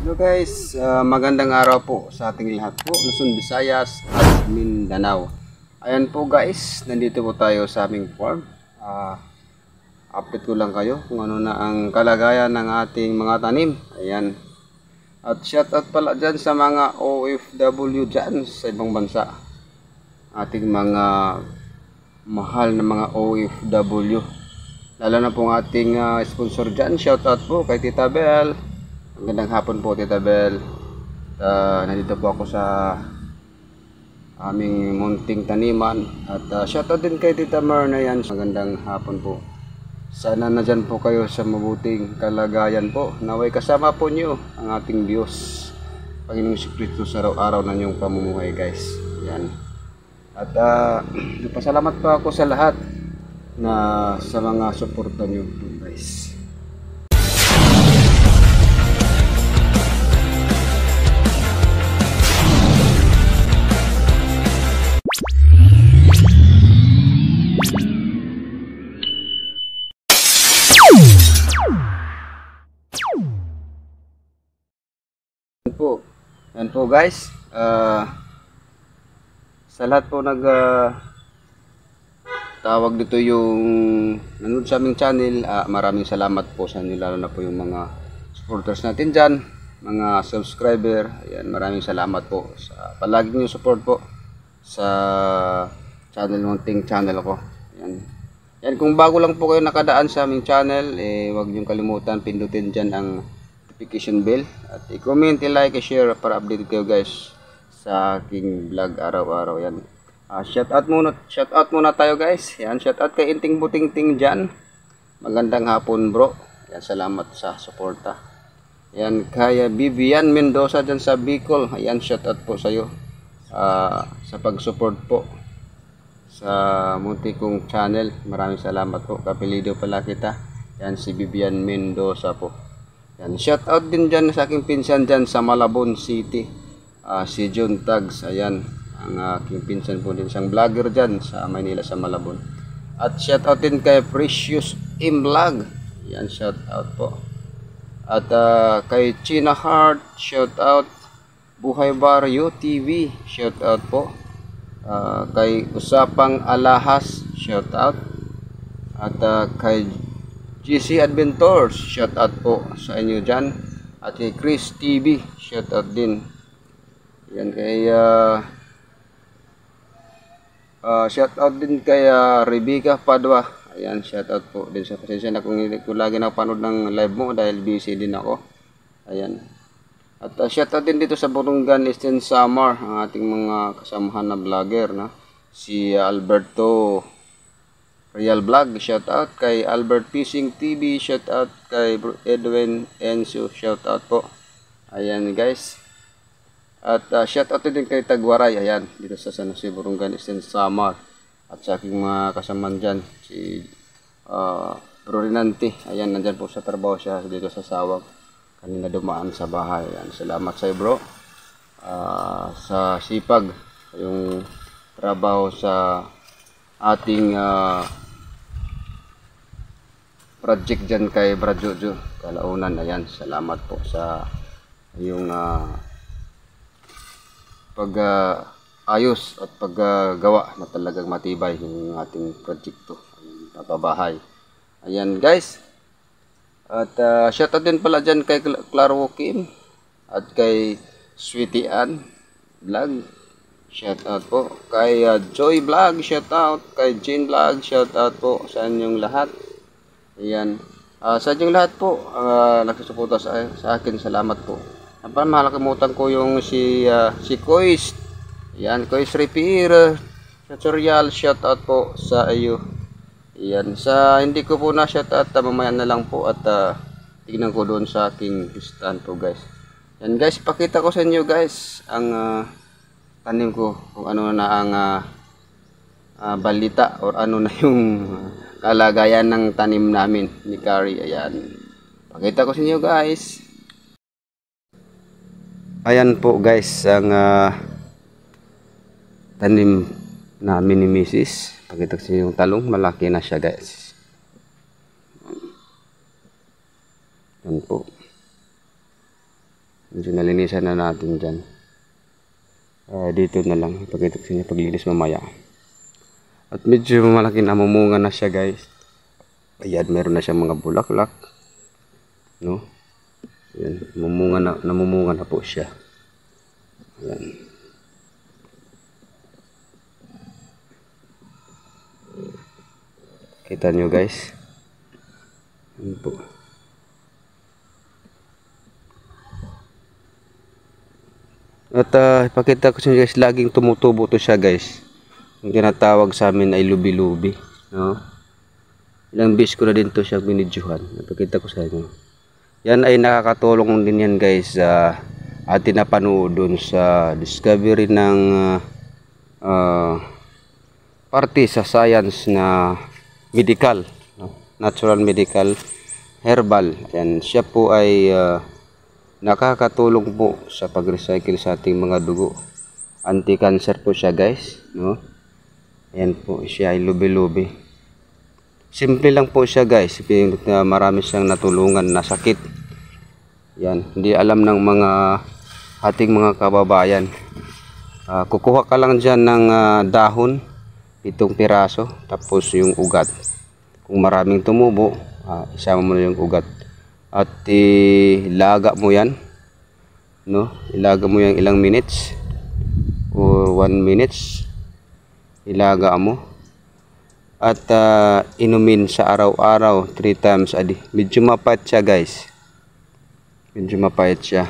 Hello guys, magandang araw po sa ating lahat po, Luzon, Visayas at Mindanao. Ayan po guys, nandito po tayo sa aming farm. Update ko lang kayo kung ano na ang kalagayan ng ating mga tanim. Ayan. At shoutout pala dyan sa mga OFW dyan sa ibang bansa. Ating mga mahal na mga OFW. Lalo na pong ating sponsor dyan. Shoutout po kay Tita Bel. Magandang hapon po, Tita Bel. Nandito po ako sa aming munting taniman. At shoutout din kay Tita Marna yan. Magandang hapon po. Sana na dyan po kayo sa mabuting kalagayan po. Naway kasama po nyo ang ating Diyos, Panginoong Jesucristo, sa araw-araw na inyong pamumuhay guys. Yan. At nagpasalamat pa ako sa lahat na sa mga suporta nyo guys. Yan po guys, sa lahat po tawag dito yung nanood sa aming channel, maraming salamat po sa inyo, lalo na po yung mga supporters natin dyan, mga subscriber. Ayan, maraming salamat po sa palagi nyo support po sa munting channel ko. Ayan. Yan, kung bago lang po kayo nakadaan sa aming channel, huwag nyo kalimutan pindutin dyan ang notification bell at i-comment, i-like, i-share para update kayo guys sa aking vlog araw-araw. Yan. Shoutout muna tayo guys. Yan, shoutout kay Inting Butingting dyan. Magandang hapon bro. Yan, salamat sa suporta. Yan, kay Vivian Mendoza dyan sa Bicol. Yan, shoutout po sa iyo sa pag-support po sa munti kong channel. Maraming salamat po. Kapilido pala kita. Yan, si Vivian Mendoza po. Yan, shout out din dyan sa aking pinsan dyan sa Malabon City, si John Tags. Ayan, ang aking pinsan po din, isang vlogger dyan sa Maynila sa Malabon. At shout out din kay Precious Imvlog. Yan, shout out po. At kay China Heart, shout out. Buhay Barrio TV, shout out po. Kay Usapang Alahas, shout out. At kay GC Adventures, shout out po sa inyo dyan. At kay Chris TV, shout out din. Yan, kay shout out din kay Rebecca Padua. Ayan, shout out po din sa pasensya na kung hindi ko lagi nakapanood ng live mo dahil busy din ako. Ayan. At shout out din dito sa Burungan Eastern Samar, ang ating mga kasamahan na vlogger na si Alberto Real Vlog, shout out kay Albert Fishing TV, shout out kay Edwin Enzo, shout out po. Ayan guys. At shout out din kay Tagwaray, ayan, dito sa San Jose, Burungan Eastern Samar. At sa aking mga kasamaan dyan, si Rorinante, ayan, nandyan po sa trabaho siya dito sa Sawag. Kanina dumaan sa bahay. Ayan, salamat sa bro sa sipag yung trabaho sa ating project dyan kay Brad Jojo Kalaunan. Ayan, salamat po sa yung pag-ayos at paggawa na talagang matibay yung ating projecto, papabahay. Ayan guys. At shoutout din pala dyan kay Claro Kim at kay Sweetie Ann Vlog, shoutout po. Kay Joy Vlog, shoutout. Kay Jean Vlog, shoutout po sa inyong lahat. Ayan, sa inyong lahat po nagsusuporta sa akin, salamat po. Malakalimutan ko yung si Kois. Ayan, Kois Repair tutorial, shoutout po sa iyo. Ayan, sa hindi ko po na shoutout, mamaya na lang po at tignan ko doon sa aking stand po guys. Yan guys, pakita ko sa inyo guys ang tanim ko, kung ano na ang balita or ano na yung kalagayan ng tanim namin ni Carrie. Ayan, pakita ko sa inyo guys. Ayan po guys ang tanim namin ni Mrs. Pakita ko sa inyo yung talong, malaki na siya guys. Yan po. Medyo nalinisan na natin dyan. Dito na lang. Ipakita ko sa inyo paglinis mamaya. At medyo malaki namumunga na siya guys. Ayan, meron na siyang mga bulaklak. No? Ayan, namumunga na po siya. Ayan. Kita nyo guys. Ayan po. At ipakita ko sa inyo guys, laging tumutubo to siya guys. Yung tinatawag sa amin ay lubi-lubi. No? Ilang beses ko na din to siya binidyohan. Ipakita ko sa inyo. Yan ay nakakatulong din yan guys sa atin na panood dun sa discovery ng parte sa science na medical, no? Natural medical herbal. Yan, siya po ay nakakatulong po sa pag-recycle sa ating mga dugo. Anti-cancer po siya guys, no? Ayan po, siya ay lubi-lubi. Simple lang po siya guys, marami siyang natulungan na sakit. Yan, hindi alam ng mga ating mga kababayan. Kukuha ka lang dyan ng dahon, 7 piraso, tapos yung ugat. Kung maraming tumubo, isama mo na yung ugat. At ilaga mo yan, no? Ilaga mo yan ilang minutes o 1 minutes. Ilaga mo. At inumin sa araw-araw 3 times a day. Medyo mapait siya guys. Medyo mapait siya.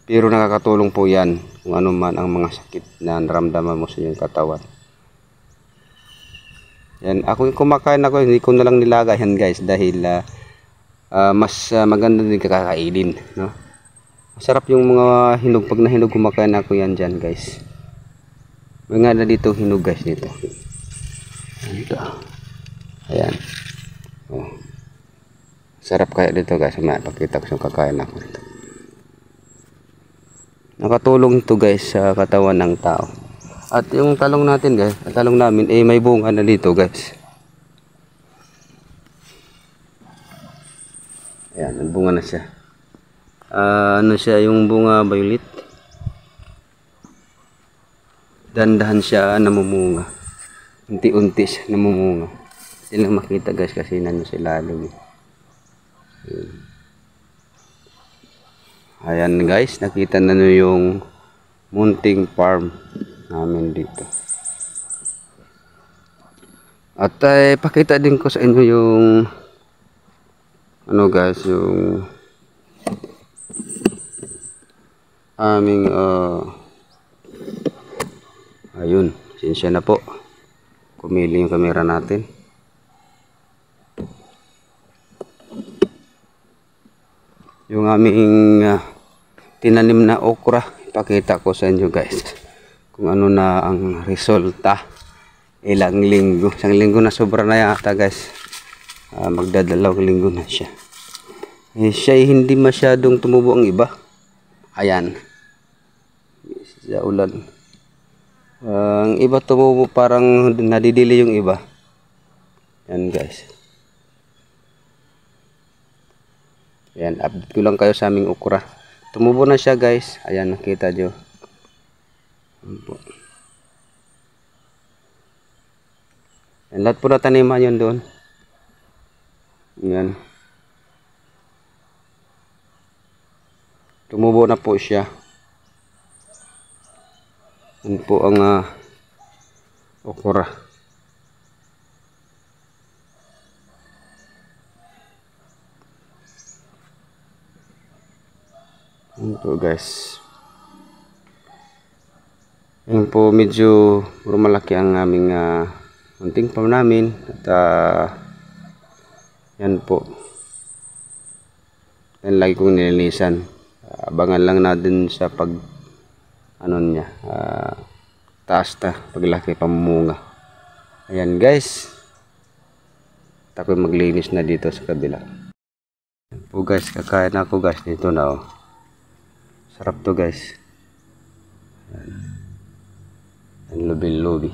Pero nakakatulong po yan kung ano man ang mga sakit na naramdaman mo sa iyong katawan. Yan, ako yung kumakain ako, hindi ko na lang nilaga yan guys dahil mas maganda din kakakainin, no? Masarap yung mga hinog, pag nahinog kumakain ako yan dyan guys. May nga na dito hinog guys dito. Ayan. Oh. Sarap kaya dito guys, may pakita ko yung kakain ako dito. Nakatulong ito guys sa katawan ng tao. At yung talong natin guys, ang talong namin may bunga na dito guys. Ayan, may bunga na siya. Ano siya, yung bunga violet. Dandahan siya namumunga. Unti-unti siya namumunga. Hindi lang makita guys kasi nano sa ilalim. Ayan guys, nakita na nyo yung munting farm namin dito. At pakita din ko sa inyo yung ano guys, yung aming ayun, sinsya na po. Kumili yung camera natin. Yung aming tinanim na okra, ipakita ko sa inyo guys kung ano na ang resulta. Ilang linggo, isang linggo na sobra na yata guys. Magdadalawang linggo na siya. Siya hindi masyadong tumubo ang iba. Ayan, sa ulan. Ang iba tumubo parang nadidili yung iba. Yan guys. Yan, update ko lang kayo sa aming okra. Tumubo na siya guys. Ayan, nakita nyo. Yan, lahat po na taniman yun doon. Yan. Tumubo na po siya. Yan po ang okra. Yan po guys. Yan po medyo malaki ang aming munting farm namin. At yan po. Yan lagi kong nilinisan. Abangan lang natin sa pag ano niya, taas na paglaki pamumunga. Ayan guys, tapos maglinis na dito sa kabila. Ayan po guys, kakain ako guys dito na oh. Sarap to guys. Ang lubi-lubi.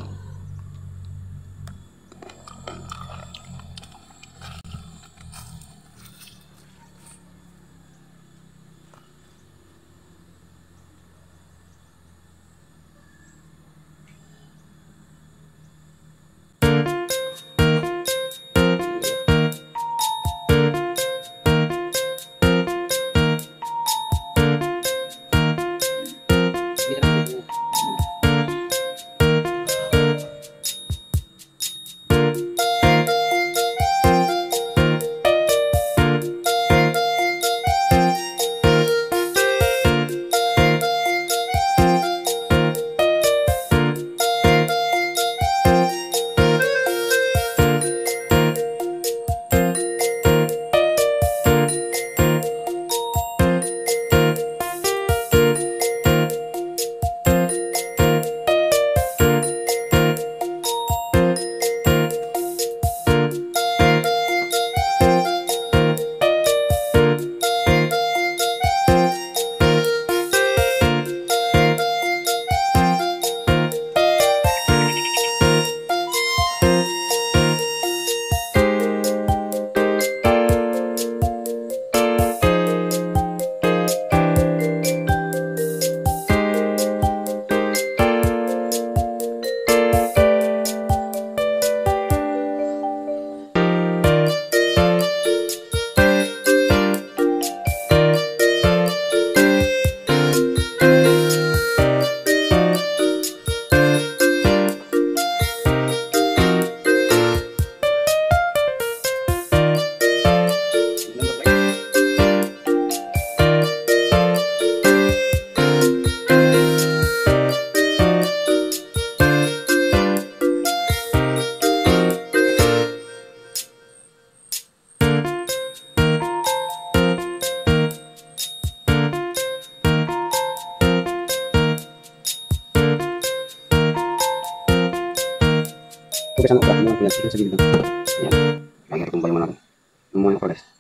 guys ang okra. Yan, sa gilid lang. Yan. Kaya itumbay mo natin. Tumuha yung okra guys.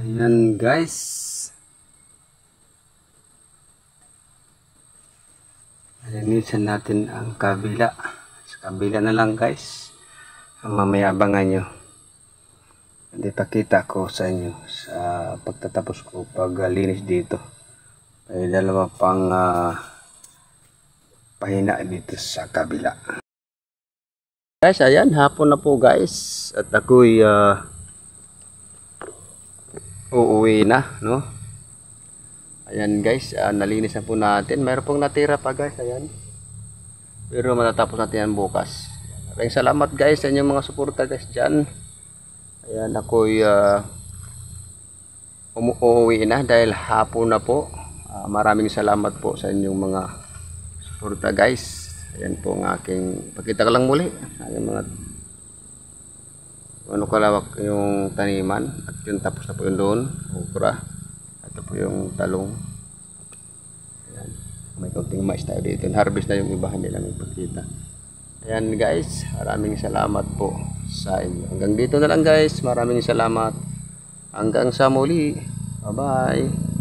Ayan guys. linisan natin ang kabila. Sa kabila na lang guys. Mamaya abangan nyo. Hindi pakita ko sa inyo sa pagtatapos ko paglinis dito. May dalawa pang pahina dito sa kabila. Guys, ayan, hapon na po guys. At ako'y uuwi na, no? Ayan guys, nalinis na po natin. Mayroon pong natira pa guys, ayan. Pero matatapos natin yan bukas. Maraming salamat guys sa inyong mga suporta guys dyan. Ayan, ako'y uuwi na dahil hapon na po. Maraming salamat po sa inyong mga suporta guys. Ayan po ang aking, pakita ko lang muli. Ayan mga, ano kalawak yung taniman. At yun, tapos na po yun doon. Okra. Ito po yung talong. Ayan. May kaunting mais tayo dito. Harvest na yung iba, hindi lang ipakita. Ayan guys, maraming salamat po sa inyo. Hanggang dito na lang guys. Maraming salamat. Hanggang sa muli. Bye bye.